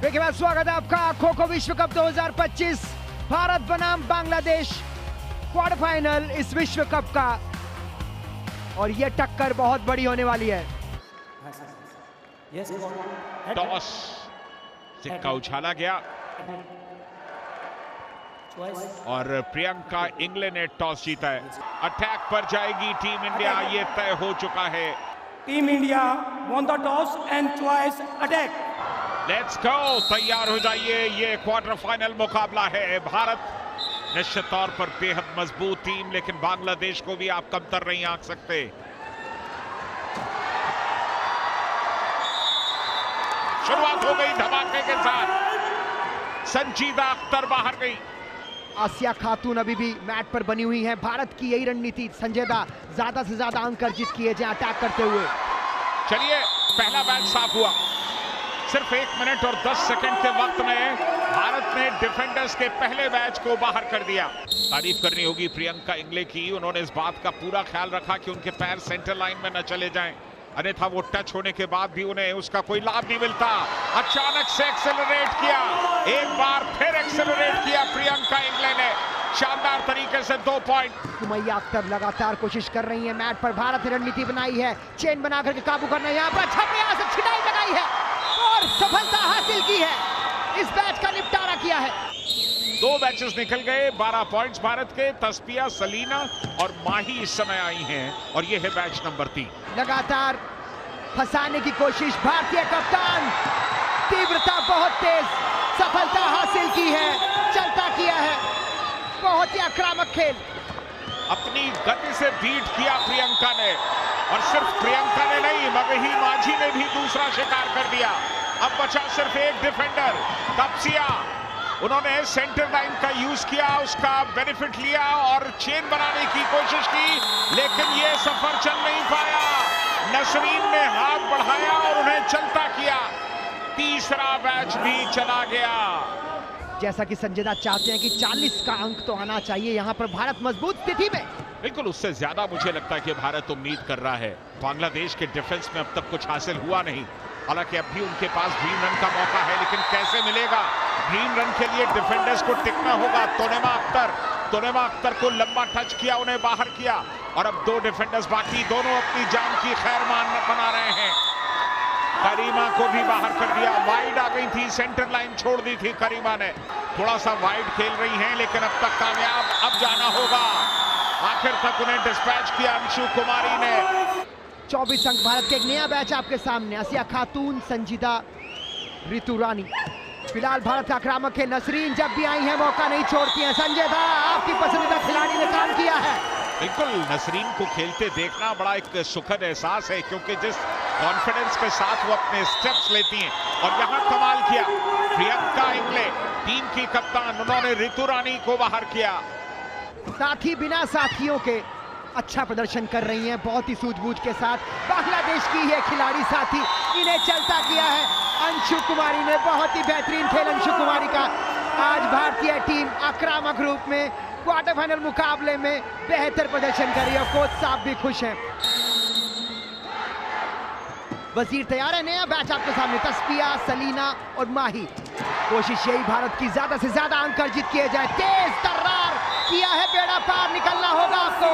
देखिए मैं स्वागत है आपका खो खो विश्व कप 2025 भारत बनाम बांग्लादेश क्वार्टर फाइनल इस विश्व कप का, और ये टक्कर बहुत बड़ी होने वाली है। टॉस सिक्का उछाला गया और प्रियंका इंग्लैंड ने टॉस जीता है। अटैक पर जाएगी टीम इंडिया, ये तय हो चुका है। Team India won the toss and choice attack. Let's go, तैयार हो जाइए। ये क्वार्टर फाइनल मुकाबला है। भारत निश्चित तौर पर बेहद मजबूत टीम, लेकिन बांग्लादेश को भी आप कमतर नहीं आंक सकते। शुरुआत हो गई धमाके के साथ। संजीदा अख्तर बाहर गई। आसिया खातून अभी भी मैट पर बनी हुई है। भारत की यही रणनीति, संजीदा ज्यादा से ज्यादा अंक अर्जित किए जाए अटैक करते हुए। चलिए, पहला मैच साफ हुआ। सिर्फ 1 मिनट और 10 सेकंड के वक्त में भारत ने डिफेंडर्स के पहले मैच को बाहर कर दिया। तारीफ करनी होगी प्रियंका इंग्ले की। उन्होंने इस बात का पूरा ख्याल रखा कि उनके पैर सेंटर लाइन में न चले जाएं, अन्यथा वो टच होने के बाद भी उन्हें उसका कोई लाभ नहीं मिलता। अचानक से एक्सेलरेट किया, एक बार फिर एक्सेलरेट किया प्रियंका इंग्ले ने। शानदार तरीके से 2 पॉइंट। सुमैया अख्तर लगातार कोशिश कर रही है मैट पर। भारत ने रणनीति बनाई है, चेन बना करके काबू करना। यहाँ पर अच्छा प्रयास, छिटाई लगाई है और सफलता हासिल की है। इस मैच का निपटारा किया है। 2 मैचेस निकल गए, 12 पॉइंट्स भारत के। तस्पिया, सलीना और माही इस समय आई हैं और ये है मैच नंबर 3। लगातार फंसाने की कोशिश, भारतीय कप्तान, तीव्रता बहुत तेज, सफलता हासिल की है, चलता किया है। बहुत ही आक्रामक खेल। अपनी गति से बीट किया प्रियंका ने, और सिर्फ प्रियंका ने नहीं, मगही माझी ने भी दूसरा शिकार कर दिया। अब बचा सिर्फ एक डिफेंडर, तपसिया। उन्होंने सेंटर लाइन का यूज किया, उसका बेनिफिट लिया और चेन बनाने की कोशिश की, लेकिन ये सफर चल नहीं पाया। नसरीन ने हाथ बढ़ाया और उन्हें चलता किया। तीसरा मैच भी चला गया। जैसा कि संजीदा चाहते हैं कि 40 का अंक तो आना चाहिए। यहाँ पर भारत मजबूत स्थिति में। बिल्कुल, उससे ज्यादा मुझे लगता है कि भारत उम्मीद कर रहा है। बांग्लादेश के डिफेंस में अब तक कुछ हासिल हुआ नहीं। हालांकि अब भी उनके पास ड्रीम रन का मौका है, लेकिन कैसे मिलेगा? ड्रीम रन के लिए डिफेंडर्स को टिकना होगा। तोनेमा अख्तर को लंबा टच किया, उन्हें बाहर किया, और अब 2 डिफेंडर्स बाकी। दोनों अपनी जान की खैर बना रहे हैं। करीमा को भी बाहर कर दिया। वाइड आ गई थी, सेंटर लाइन छोड़ दी थी करीमा ने। थोड़ा सा वाइड खेल रही हैं, लेकिन अब तक कामयाब। अब जाना होगा, आखिर तक उन्हें डिस्पैच किया अंशु कुमारी ने। 24 अंक भारत के। एक नया बैच आपके सामने, आसिया खातून, संजीदा, रितु रानी। फिलहाल भारत का आक्रामक है। नसरीन जब भी आई है मौका नहीं छोड़ती है। संजीदा, आपकी पसंदीदा खिलाड़ी ने काम किया है। बिल्कुल, नसरीन को खेलते देखना बड़ा एक सुखद एहसास है, क्योंकि जिस कॉन्फिडेंस के साथ वो अपने स्टेप्स लेती हैं। और यहाँ कमाल किया प्रियंका इंग्ले, टीम की कप्तान। उन्होंने रितु रानी को बाहर किया। साथी बिना साथियों के अच्छा प्रदर्शन कर रही हैं, बहुत ही सूझबूझ के साथ। बांग्लादेश की ये खिलाड़ी साथी, इन्हें चलता किया है अंशु कुमारी ने। बहुत ही बेहतरीन खेल अंशु कुमारी का। आज भारतीय टीम आक्रामक रूप में क्वार्टर फाइनल मुकाबले में बेहतर प्रदर्शन कर रही है। कोच साहब भी खुश हैं। वजीर तैयार है। नया बैच आपके सामने, तस्पिया, सलीना और माही। कोशिश यही भारत की, ज्यादा से ज्यादा अंक अर्जित किए जाए। तेज तर्रार किया है, बेड़ा पार निकलना होगा, आपको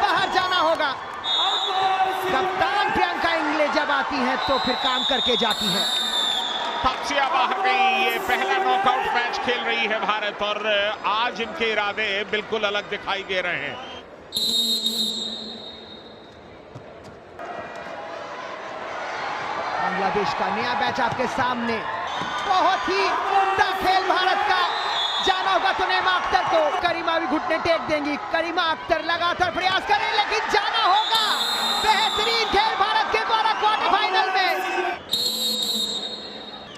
बाहर जाना होगा। कप्तान प्रियंका इंग्ले जब आती हैं तो फिर काम करके जाती हैं। तपसिया बाहर गई। ये पहला नॉकआउट मैच खेल रही है भारत, और आज इनके इरादे बिल्कुल अलग दिखाई दे रहे हैं। बांग्लादेश का नया बैच आपके सामने। बहुत ही उम्दा खेल भारत का। जाना होगा तोनेमा अख्तर को। करीमा भी घुटने टेक देंगी। करीमा अख्तर लगातार प्रयास करें, लेकिन जाना होगा। बेहतरीन खेल भारत के द्वारा क्वार्टर फाइनल में।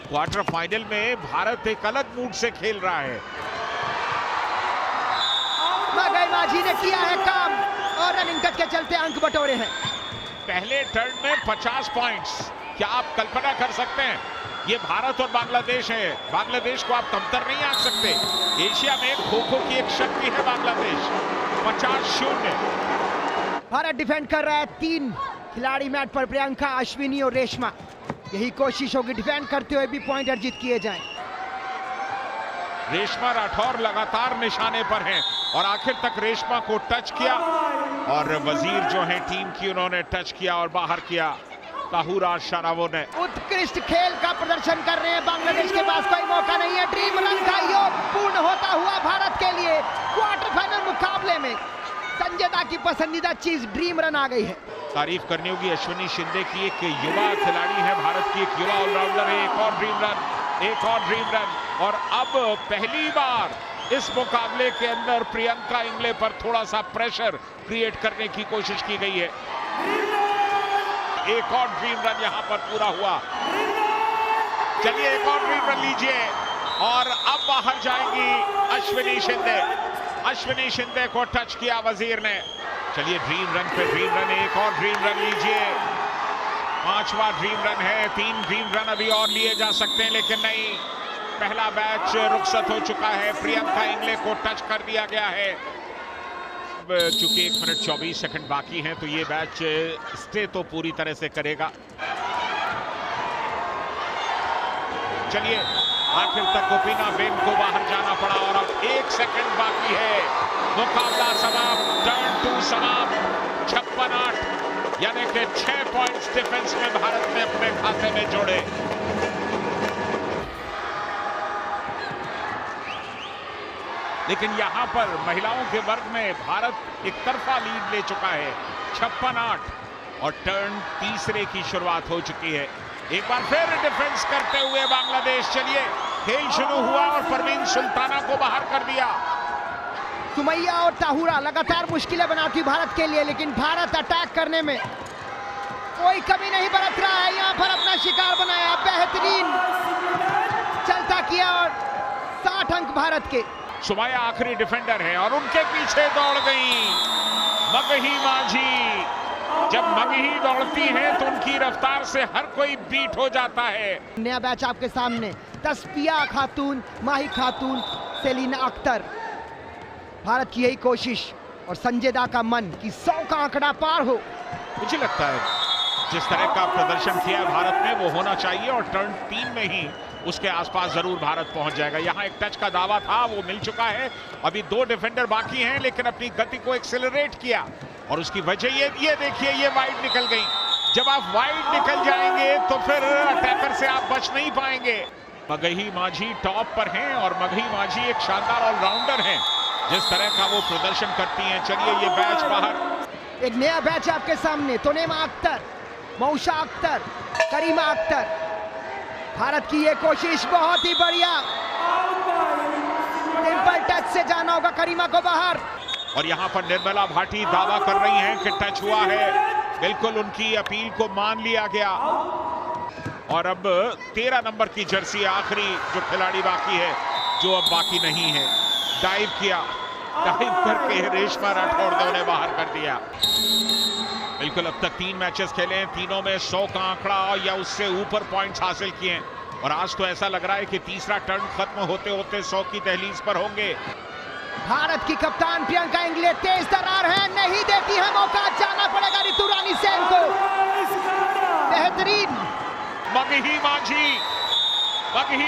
क्वार्टर फाइनल में भारत एक अलग मूड से खेल रहा है। मगही माझी ने किया है काम और रनिंग कट के चलते अंक बटोरे हैं। पहले टर्न में 50 पॉइंट्स। क्या आप कल्पना कर सकते हैं? ये भारत और बांग्लादेश है। बांग्लादेश को आप कमतर नहीं आंक सकते। एशिया में खो-खो की एक शक्ति है बांग्लादेश। 50-0। भारत डिफेंड कर रहा है। 3 खिलाड़ी मैट पर, प्रियंका, अश्विनी और रेशमा। यही कोशिश होगी डिफेंड करते हुए भी पॉइंट अर्जित किए जाएं। रेशमा राठौर लगातार निशाने पर हैं और आखिर तक रेशमा को टच किया और वजीर जो है टीम की उन्होंने टच किया और बाहर किया ताहुरा शरावो ने। उत्कृष्ट खेल का प्रदर्शन कर रहे हैं, बांग्लादेश के पास कोई मौका नहीं है। ड्रीम रन का योग पूर्ण होता हुआ भारत के लिए क्वार्टर फाइनल मुकाबले में संजय दा की पसंदीदा चीज ड्रीम रन आ गई है। तारीफ करनी होगी अश्विनी शिंदे की, एक युवा खिलाड़ी है भारत की, एक युवा ऑलराउंडर है। एक और ड्रीम रन, एक और ड्रीम रन और अब पहली बार इस मुकाबले के अंदर प्रियंका इंगले पर थोड़ा सा प्रेशर क्रिएट करने की कोशिश की गई है। एक और ड्रीम रन यहां पर पूरा हुआ। चलिए एक और ड्रीम रन लीजिए और अब बाहर जाएंगी अश्विनी शिंदे। अश्विनी शिंदे को टच किया वजीर ने। चलिए ड्रीम रन पे ड्रीम रन, एक और ड्रीम रन लीजिए। 5वां ड्रीम रन है, 3 ड्रीम रन अभी और लिए जा सकते हैं लेकिन नहीं, पहला बैच रुखसत हो चुका है। प्रियंका इंगले को टच कर दिया गया है। चूंकि 1 मिनट 24 सेकंड बाकी हैं तो ये बैच स्टे तो पूरी तरह से करेगा। चलिए आखिर तक गोपीना बेन को बाहर जाना पड़ा और अब 1 सेकंड बाकी है। मुकाबला समाप्त, टर्न 2 समाप्त। 56-8 यानी कि 6 पॉइंट्स डिफेंस में भारत ने अपने खाते में जोड़े। लेकिन यहां पर महिलाओं के वर्ग में भारत एक तरफा लीड ले चुका है 56-8 और टर्न तीसरे की शुरुआत हो चुकी है। एक बार फिर डिफेंस करते हुए बांग्लादेश। चलिए खेल शुरू हुआ और परवीन सुल्ताना को बाहर कर दिया। सुमैया और ताहुरा लगातार मुश्किलें बनाती भारत के लिए, लेकिन भारत अटैक करने में कोई कमी नहीं बरत रहा है। यहां पर अपना शिकार बनाया, बेहतरीन चलता किया और 60 अंक भारत के। सुमैया आखिरी डिफेंडर है और उनके पीछे दौड़ गई मगही माझी। जब मगही दौड़ती है तो उनकी रफ्तार से हर कोई बीट हो जाता है। नया बैच आपके सामने, तस्पिया खातून, माही खातून, सेलिना अख्तर। भारत की यही कोशिश और संजय दा का मन कि 100 का आंकड़ा पार हो। मुझे लगता है जिस तरह का प्रदर्शन किया है भारत ने वो होना चाहिए और टर्न 3 में ही उसके आसपास जरूर भारत पहुंच जाएगा। यहां एक टच का दावा था, वो मिल चुका है। अभी 2 डिफेंडर बाकी हैं लेकिन अपनी गति को एक्सेलरेट किया और उसकी वजह ये देखिए ये वाइड निकल गई। जब आप वाइड निकल जाएंगे तो फिर अटैकर से आप बच नहीं पाएंगे। मगही माझी टॉप पर हैं और मगही माझी एक शानदार ऑलराउंडर हैं जिस तरह का वो प्रदर्शन करती हैं। चलिए ये बैच बाहर। एक नया बैच आपके सामने, तोनेमा अख्तर, मौशा अख्तर, करीमा अख्तर। भारत की ये कोशिश बहुत ही बढ़िया, सिंपल टच से जाना होगा करीमा को बाहर। और यहां पर निर्मला भाटी दावा कर रही हैं कि टच हुआ है। बिल्कुल उनकी अपील को मान लिया गया और अब 13 नंबर की जर्सी आखिरी जो खिलाड़ी बाकी है, जो अब बाकी नहीं है। डाइव किया, डाइव करके रेशमा राठौर ने उन्हें बाहर कर दिया। बिल्कुल अब तक 3 मैचेस खेले हैं, तीनों में 100 का आंकड़ा या उससे ऊपर पॉइंट्स हासिल किए और आज तो ऐसा लग रहा है कि तीसरा टर्न खत्म होते होते 100 की दहलीज पर होंगे। भारत की कप्तान प्रियंका इंगले तेज दरार है, नहीं देती है मौका, जाना पड़ेगा ऋतु रानी सेन को। बेहतरीन मगही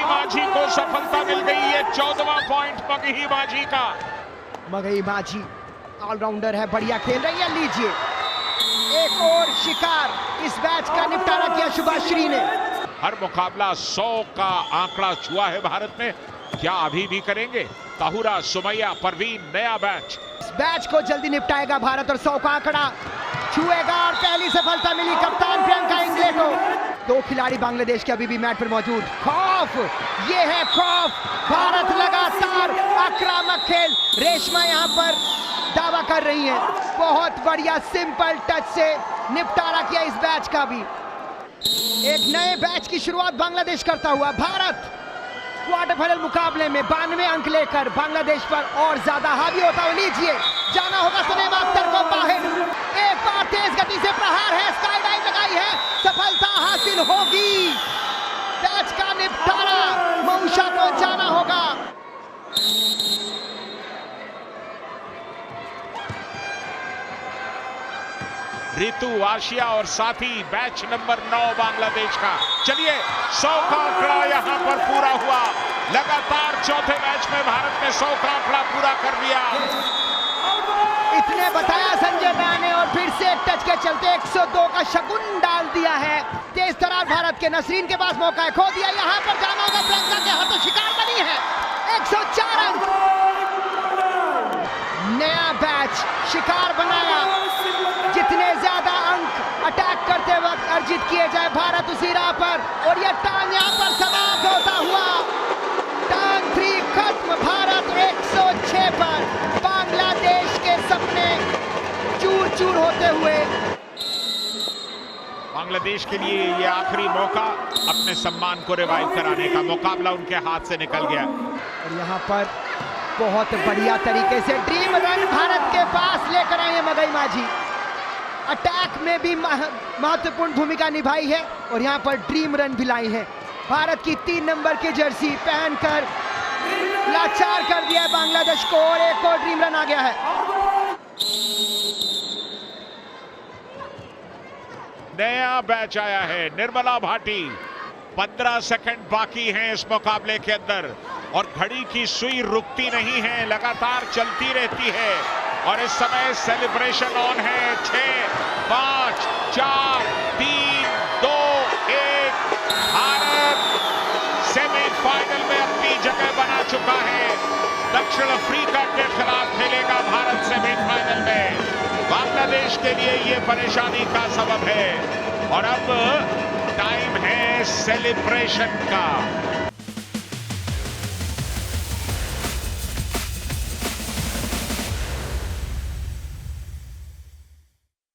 माझी को सफलता मिल गई है। 14वां पॉइंट मगही माझी का। मगही माझी ऑलराउंडर है, बढ़िया खेल रही है। लीजिए एक और शिकार, इस मैच का निपटारा किया शुभाश्री ने। हर मुकाबला 100 का आंकड़ा छुआ है भारत ने, क्या अभी भी करेंगे? ताहुरा, सुमैया, परवीन, नया बैच। इस बैच को जल्दी निपटाएगा भारत और 100 का आंकड़ा छुएगा और पहली सफलता मिली कप्तान प्रियंका इंगले को। 2 खिलाड़ी बांग्लादेश के अभी भी मैच पर मौजूद। खौफ, ये है खौफ। भारत लगातार आक्रामक खेल, रेशमा यहां पर दावा कर रही है। बहुत बढ़िया सिंपल टच से निपटारा किया इस बैच का भी। एक नए बैच की शुरुआत बांग्लादेश करता हुआ भारत क्वार्टर फाइनल मुकाबले में 92 अंक लेकर बांग्लादेश पर और ज्यादा हावी होता हुआ। लीजिए जाना होगा तोनेमा अख्तर को बाहर। एक बार तेज गति से प्रहार है, स्काई डाइव लगाई है, सफलता हासिल होगी। बैच का निपटारा, मौशा को जाना होगा। रितु, आशिया और साथी बैच नंबर 9 बांग्लादेश का। चलिए 100 का आंकड़ा यहां पर पूरा हुआ। लगातार चौथे मैच में भारत ने 100 का आंकड़ा पूरा कर दिया। इतने बताया संजय राय ने और फिर से एक टच के चलते 102 का शगुन डाल दिया है। तेज तरार भारत के नसरीन के पास मौका है, खो दिया। यहाँ पर जाना होगा, प्रियंका के हाथों शिकार बनी है। 104 अंक, नया बैच शिकार बनाया। जितने ज्यादा अंक अटैक करते वक्त अर्जित किए जाए भारत उसी राह पर, और यह टांग यहाँ पर समाप्त होता हुआ। टांग 3 खत्म, भारत 106 पर, बांग्लादेश के सपने चूर चूर होते हुए। बांग्लादेश के लिए ये आखिरी मौका अपने सम्मान को रिवाइव कराने का। मुकाबला उनके हाथ से निकल गया और यहाँ पर बहुत बढ़िया तरीके से ड्रीम रन भारत के पास लेकर आए मगई माझी। अटैक में भी महत्वपूर्ण भूमिका निभाई है और यहाँ पर ड्रीम रन भी लाई है। भारत की 3 नंबर की जर्सी पहनकर लाचार कर दिया है बांग्लादेश को, और एक और ड्रीम रन आ गया है। नया बैच आया है, निर्मला भाटी। 15 सेकंड बाकी हैं इस मुकाबले के अंदर और घड़ी की सुई रुकती नहीं है, लगातार चलती रहती है। और इस समय सेलिब्रेशन ऑन है। 6, 5, 4, 3, 2, 1। भारत सेमीफाइनल में अपनी जगह बना चुका है। दक्षिण अफ्रीका के खिलाफ खेलेगा भारत सेमीफाइनल में। बांग्लादेश के लिए ये परेशानी का सबब है और अब टाइम है सेलिब्रेशन का।